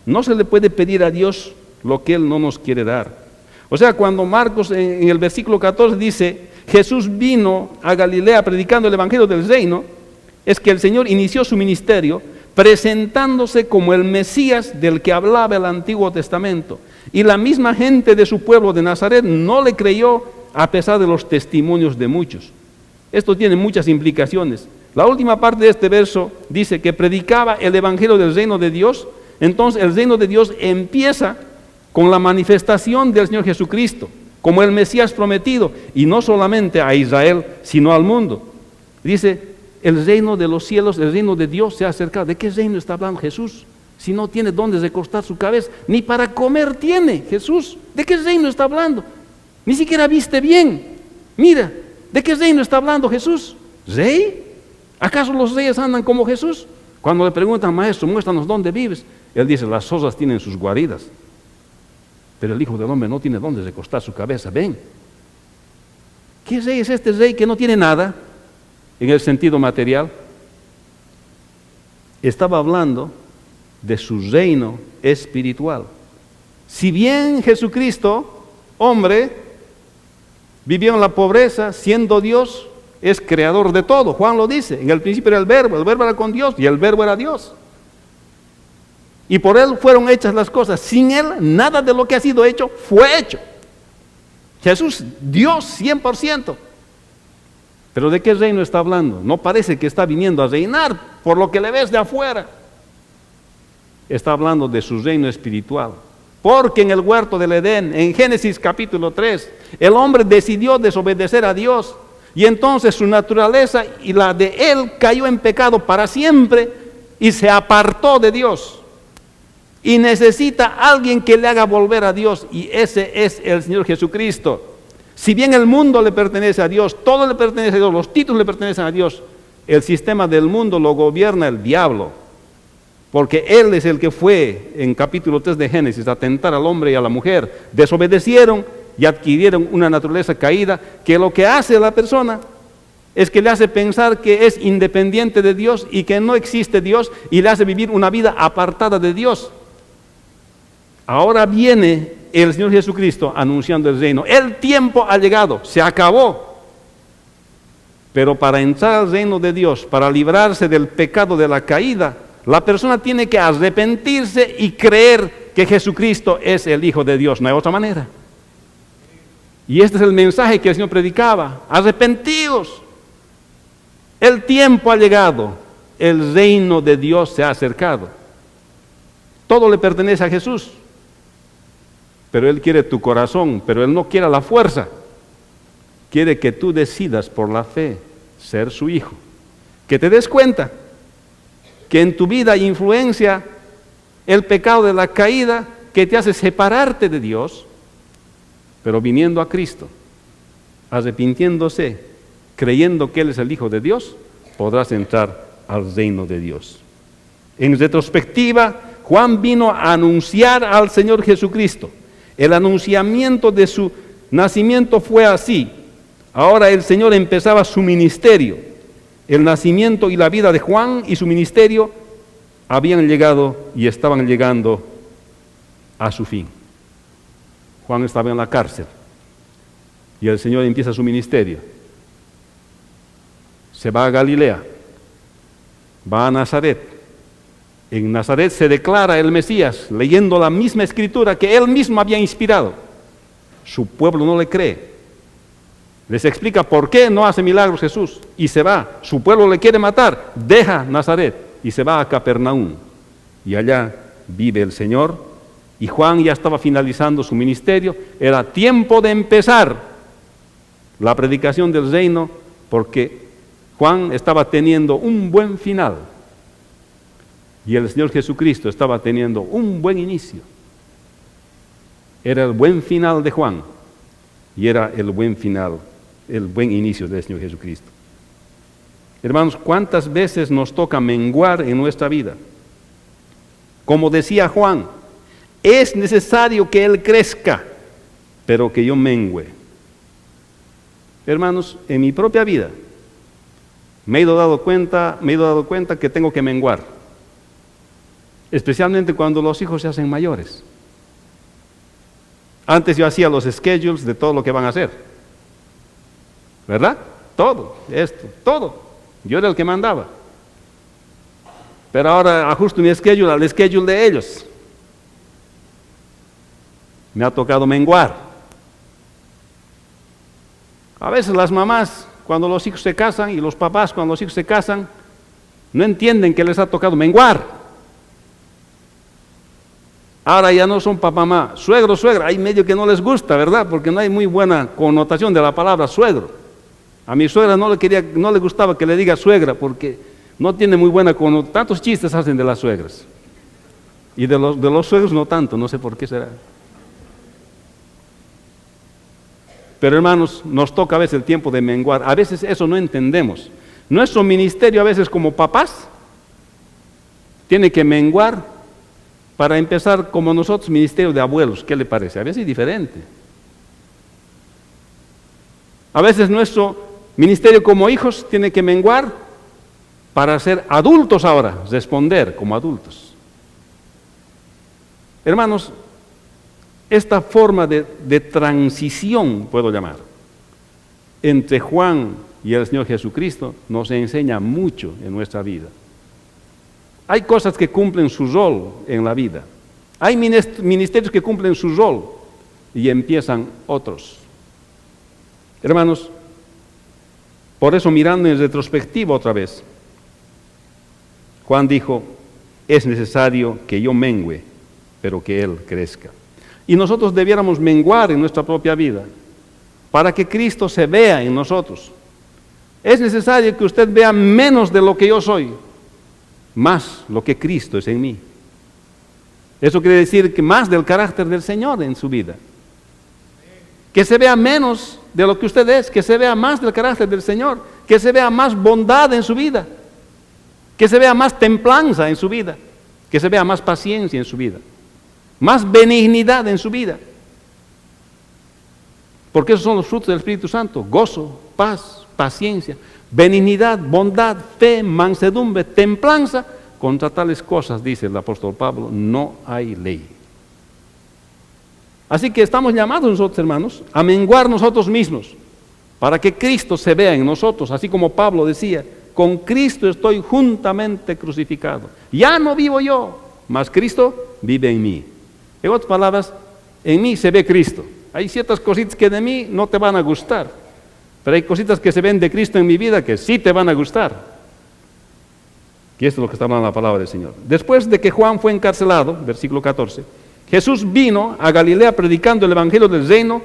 no se le puede pedir a Dios lo que Él no nos quiere dar. O sea, cuando Marcos en el versículo 14 dice, Jesús vino a Galilea predicando el evangelio del reino, es que el Señor inició su ministerio presentándose como el Mesías del que hablaba el Antiguo Testamento. Y la misma gente de su pueblo de Nazaret no le creyó a pesar de los testimonios de muchos. Esto tiene muchas implicaciones. La última parte de este verso dice que predicaba el evangelio del reino de Dios. Entonces el reino de Dios empieza con la manifestación del Señor Jesucristo, como el Mesías prometido, y no solamente a Israel, sino al mundo. Dice, el reino de los cielos, el reino de Dios se ha acercado. ¿De qué reino está hablando Jesús? Si no tiene dónde recostar su cabeza, ni para comer tiene Jesús. ¿De qué reino está hablando? Ni siquiera viste bien. Mira, ¿de qué reino está hablando Jesús? ¿Rey? ¿Acaso los reyes andan como Jesús? Cuando le preguntan, maestro, muéstranos dónde vives, él dice, las zorras tienen sus guaridas, pero el Hijo del Hombre no tiene dónde recostar su cabeza. Ven, ¿qué rey es este rey que no tiene nada en el sentido material? Estaba hablando de su reino espiritual. Si bien Jesucristo, hombre, vivió en la pobreza, siendo Dios, es creador de todo. Juan lo dice, en el principio era el verbo era con Dios y el verbo era Dios. Y por Él fueron hechas las cosas. Sin Él, nada de lo que ha sido hecho fue hecho. Jesús, Dios 100%. Pero ¿de qué reino está hablando? No parece que está viniendo a reinar por lo que le ves de afuera. Está hablando de su reino espiritual. Porque en el huerto del Edén, en Génesis capítulo 3, el hombre decidió desobedecer a Dios. Y entonces su naturaleza y la de él cayó en pecado para siempre y se apartó de Dios. Y necesita a alguien que le haga volver a Dios, y ese es el Señor Jesucristo. Si bien el mundo le pertenece a Dios, todo le pertenece a Dios, los títulos le pertenecen a Dios, el sistema del mundo lo gobierna el diablo. Porque Él es el que fue, en capítulo 3 de Génesis, a tentar al hombre y a la mujer. Desobedecieron y adquirieron una naturaleza caída, que lo que hace a la persona es que le hace pensar que es independiente de Dios y que no existe Dios, y le hace vivir una vida apartada de Dios. Ahora viene el Señor Jesucristo anunciando el reino. El tiempo ha llegado, se acabó. Pero para entrar al reino de Dios, para librarse del pecado de la caída, la persona tiene que arrepentirse y creer que Jesucristo es el Hijo de Dios. No hay otra manera. Y este es el mensaje que el Señor predicaba. Arrepentidos. El tiempo ha llegado. El reino de Dios se ha acercado. Todo le pertenece a Jesús. Pero Él quiere tu corazón, pero Él no quiere la fuerza. Quiere que tú decidas por la fe ser su hijo. Que te des cuenta que en tu vida influencia el pecado de la caída que te hace separarte de Dios, pero viniendo a Cristo, arrepintiéndose, creyendo que Él es el Hijo de Dios, podrás entrar al reino de Dios. En retrospectiva, Juan vino a anunciar al Señor Jesucristo. El anunciamiento de su nacimiento fue así. Ahora el Señor empezaba su ministerio. El nacimiento y la vida de Juan y su ministerio habían llegado y estaban llegando a su fin. Juan estaba en la cárcel y el Señor empieza su ministerio. Se va a Galilea, va a Nazaret, En Nazaret se declara el Mesías, leyendo la misma escritura que él mismo había inspirado. Su pueblo no le cree. Les explica por qué no hace milagros Jesús y se va. Su pueblo le quiere matar, deja Nazaret y se va a Capernaum. Y allá vive el Señor. Y Juan ya estaba finalizando su ministerio. Era tiempo de empezar la predicación del reino, porque Juan estaba teniendo un buen final. Y el Señor Jesucristo estaba teniendo un buen inicio. Era el buen final de Juan y era el buen final, el buen inicio del Señor Jesucristo. Hermanos, ¿cuántas veces nos toca menguar en nuestra vida? Como decía Juan, es necesario que Él crezca, pero que yo mengüe. Hermanos, en mi propia vida me he dado cuenta que tengo que menguar. Especialmente cuando los hijos se hacen mayores. Antes yo hacía los schedules de todo lo que van a hacer, ¿verdad? Todo, esto, todo. Yo era el que mandaba. Pero ahora ajusto mi schedule al schedule de ellos. Me ha tocado menguar. A veces las mamás, cuando los hijos se casan, y los papás, cuando los hijos se casan, no entienden que les ha tocado menguar. Ahora ya no son papá, mamá, suegro, suegra. Hay medio que no les gusta, ¿verdad? Porque no hay muy buena connotación de la palabra suegro. A mi suegra no le gustaba que le diga suegra, porque no tiene muy buena connotación. Tantos chistes hacen de las suegras. Y de los suegros no tanto, no sé por qué será. Pero hermanos, nos toca a veces el tiempo de menguar. A veces eso no entendemos. Nuestro ministerio a veces como papás tiene que menguar para empezar como nosotros, ministerio de abuelos. ¿Qué le parece? A veces es diferente. A veces nuestro ministerio como hijos tiene que menguar para ser adultos ahora, responder como adultos. Hermanos, esta forma de transición, puedo llamar, entre Juan y el Señor Jesucristo nos enseña mucho en nuestra vida. Hay cosas que cumplen su rol en la vida. Hay ministerios que cumplen su rol y empiezan otros. Hermanos, por eso mirando en retrospectiva otra vez, Juan dijo, es necesario que yo mengüe, pero que Él crezca. Y nosotros debiéramos menguar en nuestra propia vida para que Cristo se vea en nosotros. Es necesario que usted vea menos de lo que yo soy, más lo que Cristo es en mí. Eso quiere decir que más del carácter del Señor en su vida. Que se vea menos de lo que usted es, que se vea más del carácter del Señor, que se vea más bondad en su vida, que se vea más templanza en su vida, que se vea más paciencia en su vida, más benignidad en su vida. Porque esos son los frutos del Espíritu Santo: gozo, paz, paciencia, benignidad, bondad, fe, mansedumbre, templanza. Contra tales cosas, dice el apóstol Pablo, no hay ley. Así que estamos llamados nosotros, hermanos, a menguar nosotros mismos, para que Cristo se vea en nosotros, así como Pablo decía, con Cristo estoy juntamente crucificado. Ya no vivo yo, mas Cristo vive en mí. En otras palabras, en mí se ve Cristo. Hay ciertas cositas que de mí no te van a gustar, pero hay cositas que se ven de Cristo en mi vida que sí te van a gustar. Y esto es lo que está hablando la palabra del Señor. Después de que Juan fue encarcelado, versículo 14, Jesús vino a Galilea predicando el evangelio del reino.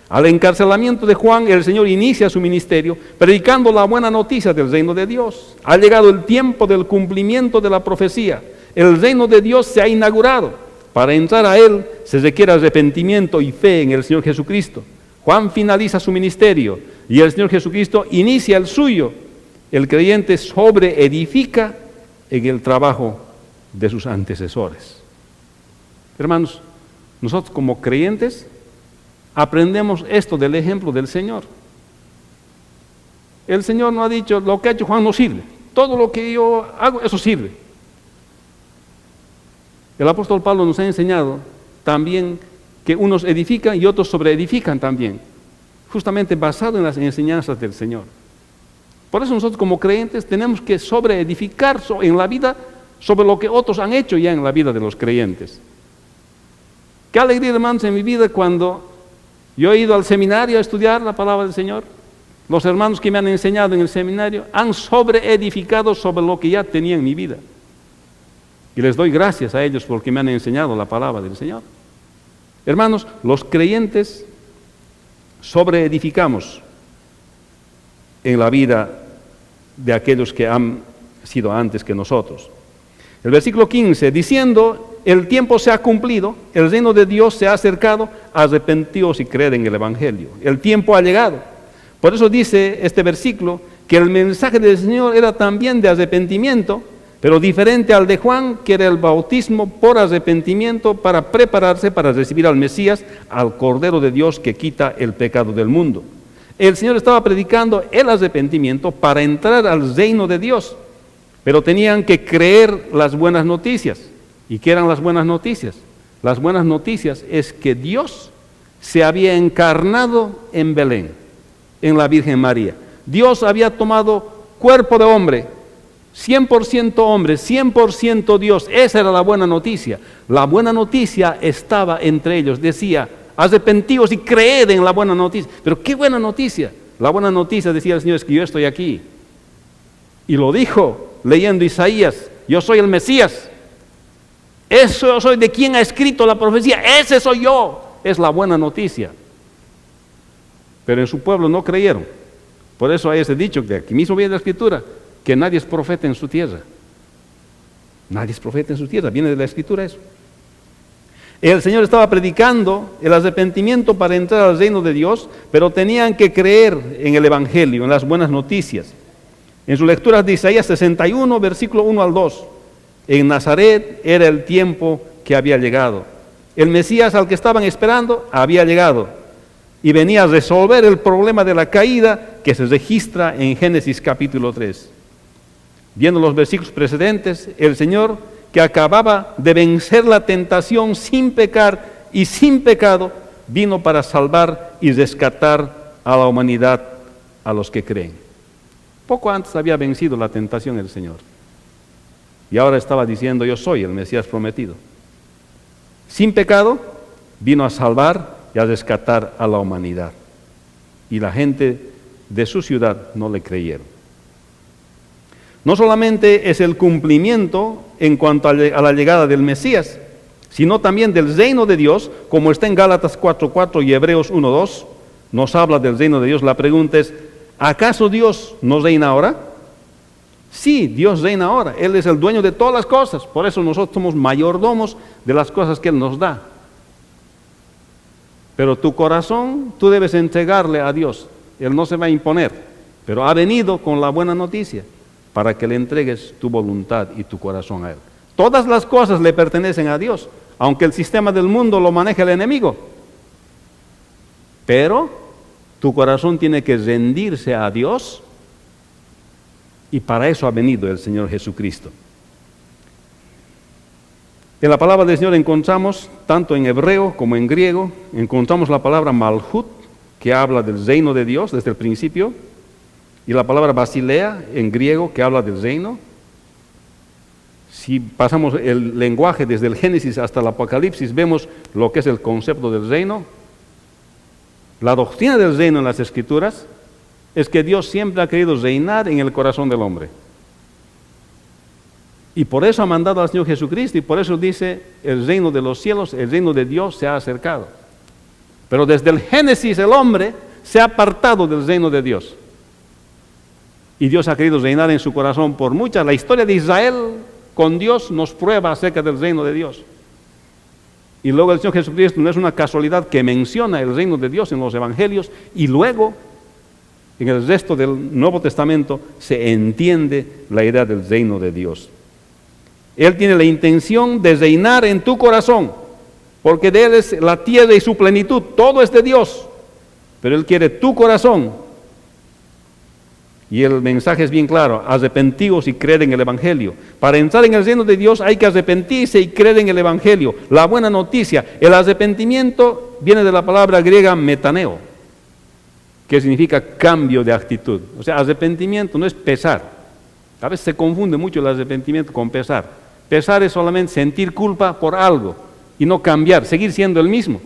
Al encarcelamiento de Juan, el Señor inicia su ministerio predicando la buena noticia del reino de Dios. Ha llegado el tiempo del cumplimiento de la profecía. El reino de Dios se ha inaugurado. Para entrar a él se requiere arrepentimiento y fe en el Señor Jesucristo. Juan finaliza su ministerio y el Señor Jesucristo inicia el suyo. El creyente sobreedifica en el trabajo de sus antecesores. Hermanos, nosotros como creyentes aprendemos esto del ejemplo del Señor. El Señor no ha dicho, lo que ha hecho Juan no sirve, todo lo que yo hago, eso sirve. El apóstol Pablo nos ha enseñado también que unos edifican y otros sobreedifican también, justamente basado en las enseñanzas del Señor. Por eso nosotros como creyentes tenemos que sobreedificar en la vida sobre lo que otros han hecho ya en la vida de los creyentes. Qué alegría, hermanos, en mi vida cuando yo he ido al seminario a estudiar la palabra del Señor. Los hermanos que me han enseñado en el seminario han sobreedificado sobre lo que ya tenía en mi vida. Y les doy gracias a ellos porque me han enseñado la palabra del Señor. Hermanos, los creyentes sobreedificamos en la vida de aquellos que han sido antes que nosotros. El versículo 15, diciendo, el tiempo se ha cumplido, el reino de Dios se ha acercado, arrepentíos y creed en el Evangelio. El tiempo ha llegado. Por eso dice este versículo que el mensaje del Señor era también de arrepentimiento, pero diferente al de Juan, que era el bautismo por arrepentimiento para prepararse para recibir al Mesías, al Cordero de Dios que quita el pecado del mundo. El Señor estaba predicando el arrepentimiento para entrar al reino de Dios, pero tenían que creer las buenas noticias. ¿Y qué eran las buenas noticias? Las buenas noticias es que Dios se había encarnado en Belén, en la Virgen María. Dios había tomado cuerpo de hombre, 100% hombre, 100% Dios. Esa era la buena noticia. La buena noticia estaba entre ellos. Decía, arrepentíos y creed en la buena noticia. Pero ¿qué buena noticia? La buena noticia, decía el Señor, es que yo estoy aquí. Y lo dijo leyendo Isaías, yo soy el Mesías. Eso yo soy, de quien ha escrito la profecía. Ese soy yo. Es la buena noticia. Pero en su pueblo no creyeron. Por eso hay ese dicho que aquí mismo viene la Escritura, que nadie es profeta en su tierra. Nadie es profeta en su tierra, viene de la Escritura eso. El Señor estaba predicando el arrepentimiento para entrar al reino de Dios, pero tenían que creer en el Evangelio, en las buenas noticias. En sus lecturas de Isaías 61, versículo 1 al 2, en Nazaret era el tiempo que había llegado. El Mesías al que estaban esperando había llegado y venía a resolver el problema de la caída que se registra en Génesis capítulo 3. Viendo los versículos precedentes, el Señor, que acababa de vencer la tentación sin pecar y sin pecado, vino para salvar y rescatar a la humanidad, a los que creen. Poco antes había vencido la tentación el Señor. Y ahora estaba diciendo, yo soy el Mesías prometido. Sin pecado, vino a salvar y a rescatar a la humanidad. Y la gente de su ciudad no le creyeron. No solamente es el cumplimiento en cuanto a la llegada del Mesías, sino también del reino de Dios, como está en Gálatas 4:4 y Hebreos 1:2, nos habla del reino de Dios. La pregunta es, ¿acaso Dios no reina ahora? Sí, Dios reina ahora. Él es el dueño de todas las cosas. Por eso nosotros somos mayordomos de las cosas que Él nos da. Pero tu corazón, tú debes entregarle a Dios. Él no se va a imponer, pero ha venido con la buena noticia para que le entregues tu voluntad y tu corazón a Él. Todas las cosas le pertenecen a Dios, aunque el sistema del mundo lo maneje el enemigo. Pero tu corazón tiene que rendirse a Dios, y para eso ha venido el Señor Jesucristo. En la palabra del Señor encontramos, tanto en hebreo como en griego, encontramos la palabra malhut, que habla del reino de Dios desde el principio, y la palabra basilea en griego, que habla del reino. Si pasamos el lenguaje desde el Génesis hasta el Apocalipsis, vemos lo que es el concepto del reino. La doctrina del reino en las Escrituras es que Dios siempre ha querido reinar en el corazón del hombre. Y por eso ha mandado al Señor Jesucristo, y por eso dice, el reino de los cielos, el reino de Dios se ha acercado. Pero desde el Génesis el hombre se ha apartado del reino de Dios. Y Dios ha querido reinar en su corazón por muchas. La historia de Israel con Dios nos prueba acerca del reino de Dios. Y luego el Señor Jesucristo no es una casualidad que menciona el reino de Dios en los evangelios, y luego en el resto del Nuevo Testamento se entiende la idea del reino de Dios. Él tiene la intención de reinar en tu corazón, porque de Él es la tierra y su plenitud, todo es de Dios, pero Él quiere tu corazón. Y el mensaje es bien claro, arrepentíos y creed en el Evangelio. Para entrar en el reino de Dios hay que arrepentirse y creer en el Evangelio. La buena noticia, el arrepentimiento viene de la palabra griega metaneo, que significa cambio de actitud. O sea, arrepentimiento no es pesar. A veces se confunde mucho el arrepentimiento con pesar. Pesar es solamente sentir culpa por algo y no cambiar, seguir siendo el mismo.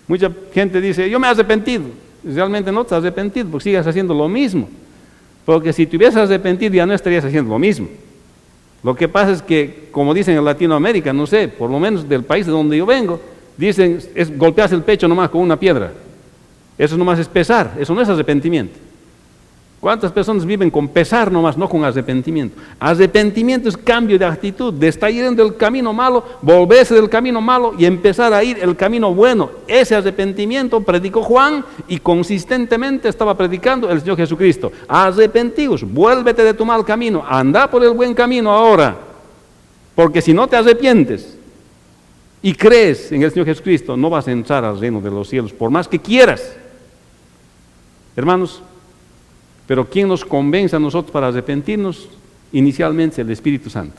Mucha gente dice, yo me he arrepentido. Realmente no te has arrepentido porque sigues haciendo lo mismo. Porque si te hubieras arrepentido ya no estarías haciendo lo mismo. Lo que pasa es que, como dicen en Latinoamérica, no sé, por lo menos del país de donde yo vengo, dicen, golpeas el pecho nomás con una piedra. Eso nomás es pesar, eso no es arrepentimiento. ¿Cuántas personas viven con pesar nomás, no con arrepentimiento? Arrepentimiento es cambio de actitud, de estar yendo del camino malo, volverse del camino malo y empezar a ir el camino bueno. Ese arrepentimiento predicó Juan y consistentemente estaba predicando el Señor Jesucristo. Arrepentidos, vuélvete de tu mal camino, anda por el buen camino ahora. Porque si no te arrepientes y crees en el Señor Jesucristo, no vas a entrar al reino de los cielos, por más que quieras. Hermanos, pero ¿quién nos convence a nosotros para arrepentirnos? Inicialmente el Espíritu Santo.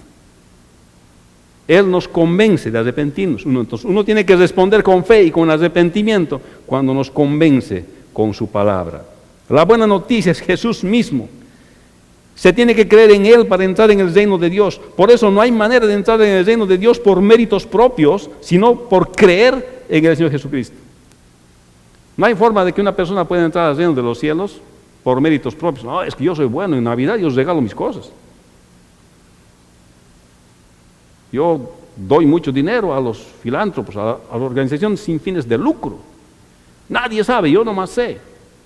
Él nos convence de arrepentirnos. Entonces, uno tiene que responder con fe y con arrepentimiento cuando nos convence con su palabra. La buena noticia es Jesús mismo. Se tiene que creer en Él para entrar en el reino de Dios. Por eso no hay manera de entrar en el reino de Dios por méritos propios, sino por creer en el Señor Jesucristo. No hay forma de que una persona pueda entrar al reino de los cielos por méritos propios. No, es que yo soy bueno, en Navidad yo os regalo mis cosas. Yo doy mucho dinero a los filántropos, a las organizaciones sin fines de lucro. Nadie sabe, yo nomás sé.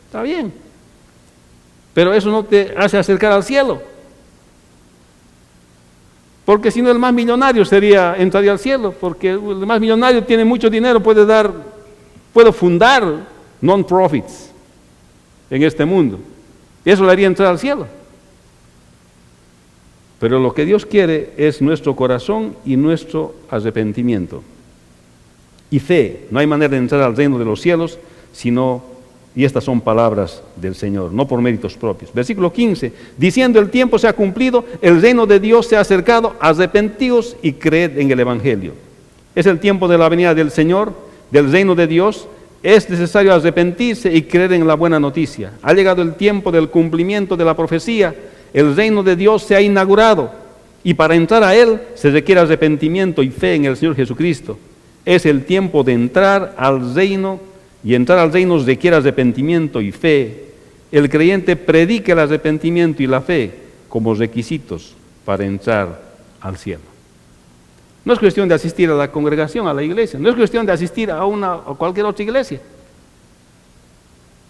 Está bien. Pero eso no te hace acercar al cielo. Porque si no, el más millonario entraría al cielo, porque el más millonario tiene mucho dinero, puede fundar non-profits en este mundo. Eso le haría entrar al cielo. Pero lo que Dios quiere es nuestro corazón y nuestro arrepentimiento. Y fe. No hay manera de entrar al reino de los cielos, sino, y estas son palabras del Señor, no por méritos propios. Versículo 15, diciendo el tiempo se ha cumplido, el reino de Dios se ha acercado, arrepentíos y creed en el Evangelio. Es el tiempo de la venida del Señor, del reino de Dios. Es necesario arrepentirse y creer en la buena noticia. Ha llegado el tiempo del cumplimiento de la profecía. El reino de Dios se ha inaugurado y para entrar a Él se requiere arrepentimiento y fe en el Señor Jesucristo. Es el tiempo de entrar al reino y entrar al reino requiere arrepentimiento y fe. El creyente predica el arrepentimiento y la fe como requisitos para entrar al cielo. No es cuestión de asistir a la congregación, a la iglesia. No es cuestión de asistir a cualquier otra iglesia.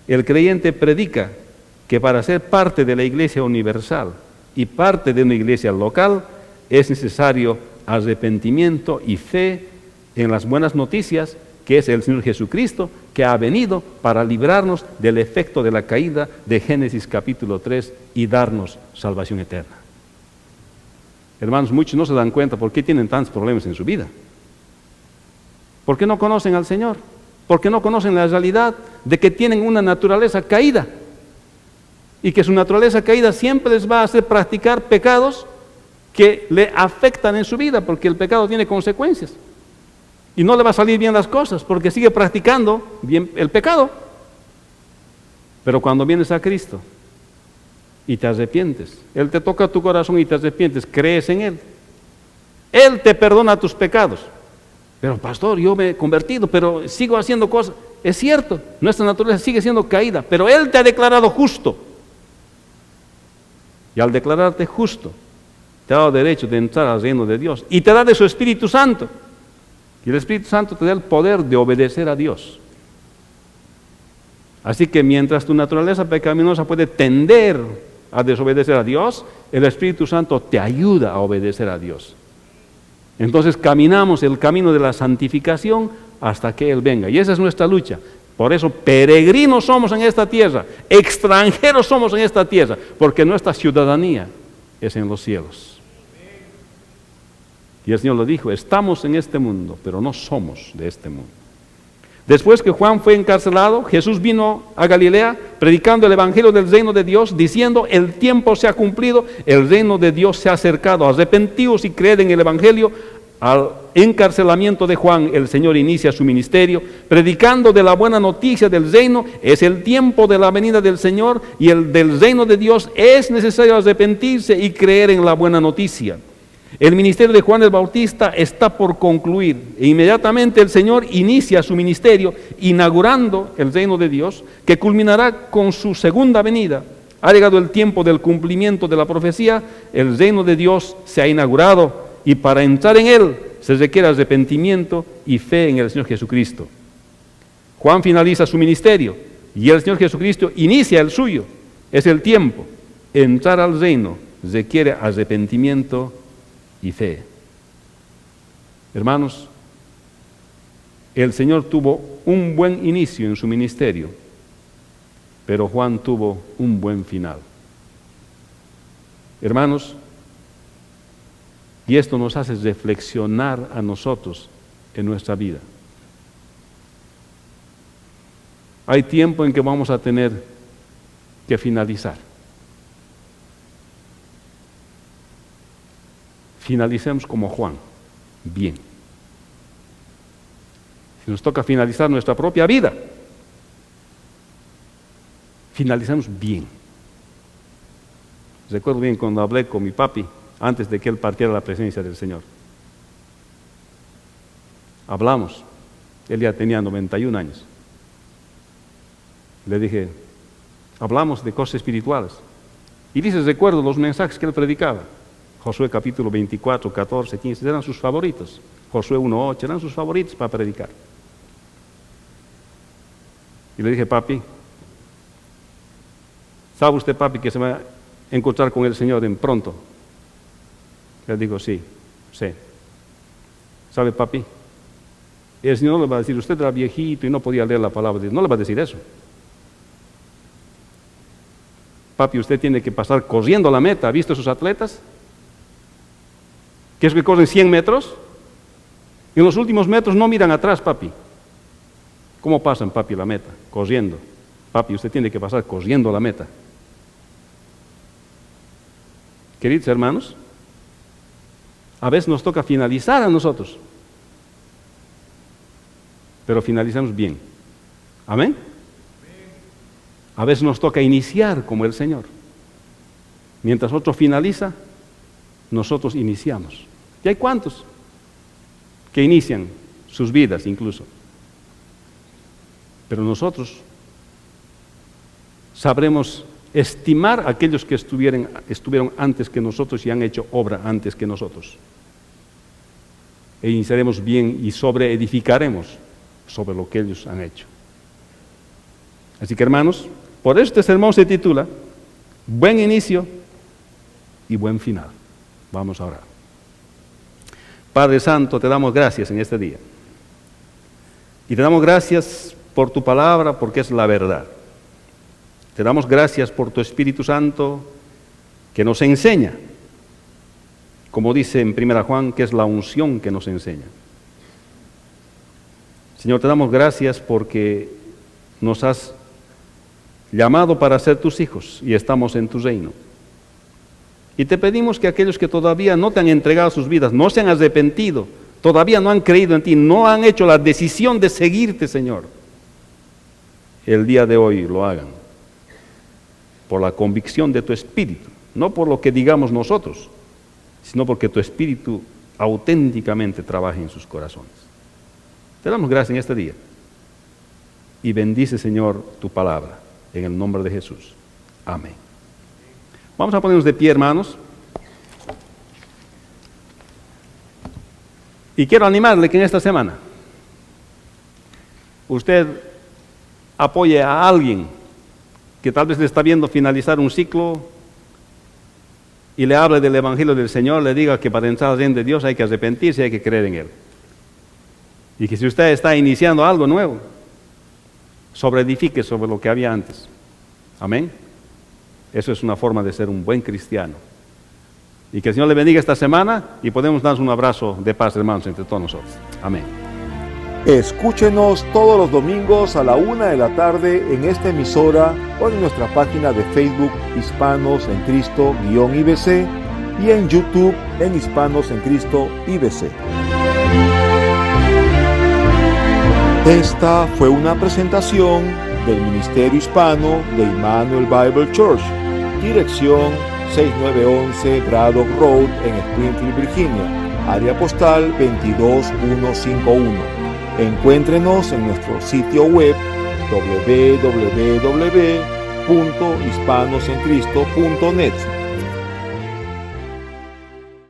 El creyente predica que para ser parte de la iglesia universal y parte de una iglesia local es necesario arrepentimiento y fe en las buenas noticias, que es el Señor Jesucristo, que ha venido para librarnos del efecto de la caída de Génesis capítulo 3 y darnos salvación eterna. Hermanos, muchos no se dan cuenta por qué tienen tantos problemas en su vida. ¿Por qué no conocen al Señor? ¿Por qué no conocen la realidad de que tienen una naturaleza caída? Y que su naturaleza caída siempre les va a hacer practicar pecados que le afectan en su vida, porque el pecado tiene consecuencias. Y no le va a salir bien las cosas, porque sigue practicando bien el pecado. Pero cuando vienes a Cristo y te arrepientes, Él te toca tu corazón y te arrepientes, crees en Él, Él te perdona tus pecados. Pero pastor, yo me he convertido, pero sigo haciendo cosas. Es cierto, nuestra naturaleza sigue siendo caída, pero Él te ha declarado justo. Y al declararte justo, te ha dado derecho de entrar al reino de Dios. Y te da de su Espíritu Santo. Y el Espíritu Santo te da el poder de obedecer a Dios. Así que mientras tu naturaleza pecaminosa puede tender a desobedecer a Dios, el Espíritu Santo te ayuda a obedecer a Dios. Entonces caminamos el camino de la santificación hasta que Él venga. Y esa es nuestra lucha. Por eso peregrinos somos en esta tierra, extranjeros somos en esta tierra, porque nuestra ciudadanía es en los cielos. Y el Señor lo dijo, estamos en este mundo, pero no somos de este mundo. Después que Juan fue encarcelado, Jesús vino a Galilea predicando el evangelio del reino de Dios, diciendo, el tiempo se ha cumplido, el reino de Dios se ha acercado, arrepentíos y creed en el evangelio. Al encarcelamiento de Juan, el Señor inicia su ministerio, predicando de la buena noticia del reino. Es el tiempo de la venida del Señor y el del reino de Dios es necesario arrepentirse y creer en la buena noticia. El ministerio de Juan el Bautista está por concluir e inmediatamente el Señor inicia su ministerio inaugurando el reino de Dios, que culminará con su segunda venida. Ha llegado el tiempo del cumplimiento de la profecía, el reino de Dios se ha inaugurado y para entrar en él se requiere arrepentimiento y fe en el Señor Jesucristo. Juan finaliza su ministerio y el Señor Jesucristo inicia el suyo. Es el tiempo. Entrar al reino requiere arrepentimiento y fe. Hermanos, el Señor tuvo un buen inicio en su ministerio, pero Juan tuvo un buen final. Hermanos, y esto nos hace reflexionar a nosotros en nuestra vida. Hay tiempo en que vamos a tener que finalizar. Finalicemos como Juan, bien. Si nos toca finalizar nuestra propia vida, finalicemos bien. Recuerdo bien cuando hablé con mi papi antes de que él partiera a la presencia del Señor. Hablamos, él ya tenía 91 años. Le dije, hablamos de cosas espirituales. Y dice, recuerdo los mensajes que él predicaba. Josué capítulo 24, 14, 15, eran sus favoritos. Josué 1, 8, eran sus favoritos para predicar. Y le dije, papi, ¿sabe usted, papi, que se va a encontrar con el Señor en pronto? Él dijo, sí, sé. ¿Sabe, papi? El Señor no le va a decir, usted era viejito y no podía leer la palabra de Dios. No le va a decir eso. Papi, usted tiene que pasar corriendo a la meta. ¿Ha visto esos atletas? Que es que corren 100 metros. Y en los últimos metros no miran atrás, papi. ¿Cómo pasan, papi, la meta? Corriendo. Papi, usted tiene que pasar corriendo a la meta. Queridos hermanos, a veces nos toca finalizar a nosotros. Pero finalizamos bien. ¿Amén? A veces nos toca iniciar como el Señor. Mientras otro finaliza, nosotros iniciamos. ¿Y hay cuántos que inician sus vidas incluso? Pero nosotros sabremos estimar a aquellos que estuvieron antes que nosotros y han hecho obra antes que nosotros. E iniciaremos bien y sobreedificaremos sobre lo que ellos han hecho. Así que, hermanos, por eso este sermón se titula Buen inicio y buen final. Vamos a orar. Padre Santo, te damos gracias en este día. Y te damos gracias por tu palabra, porque es la verdad. Te damos gracias por tu Espíritu Santo que nos enseña, como dice en 1 Juan, que es la unción que nos enseña. Señor, te damos gracias porque nos has llamado para ser tus hijos y estamos en tu reino. Y te pedimos que aquellos que todavía no te han entregado sus vidas, no se han arrepentido, todavía no han creído en ti, no han hecho la decisión de seguirte, Señor, el día de hoy lo hagan por la convicción de tu Espíritu, no por lo que digamos nosotros, sino porque tu Espíritu auténticamente trabaja en sus corazones. Te damos gracias en este día y bendice, Señor, tu palabra en el nombre de Jesús. Amén. Vamos a ponernos de pie, hermanos. Y quiero animarle que en esta semana usted apoye a alguien que tal vez le está viendo finalizar un ciclo y le hable del Evangelio del Señor, le diga que para entrar al reino de Dios hay que arrepentirse y hay que creer en Él. Y que si usted está iniciando algo nuevo, sobreedifique sobre lo que había antes. Amén. Eso es una forma de ser un buen cristiano. Y que el Señor le bendiga esta semana y podemos darnos un abrazo de paz, hermanos, entre todos nosotros. Amén. Escúchenos todos los domingos a la 1 de la tarde en esta emisora o en nuestra página de Facebook Hispanos en Cristo-IBC y en YouTube en Hispanos en Cristo IBC. Esta fue una presentación del Ministerio Hispano de Immanuel Bible Church. Dirección: 6911 Braddock Road en Springfield, Virginia, área postal 22151. Encuéntrenos en nuestro sitio web www.hispanosencristo.net.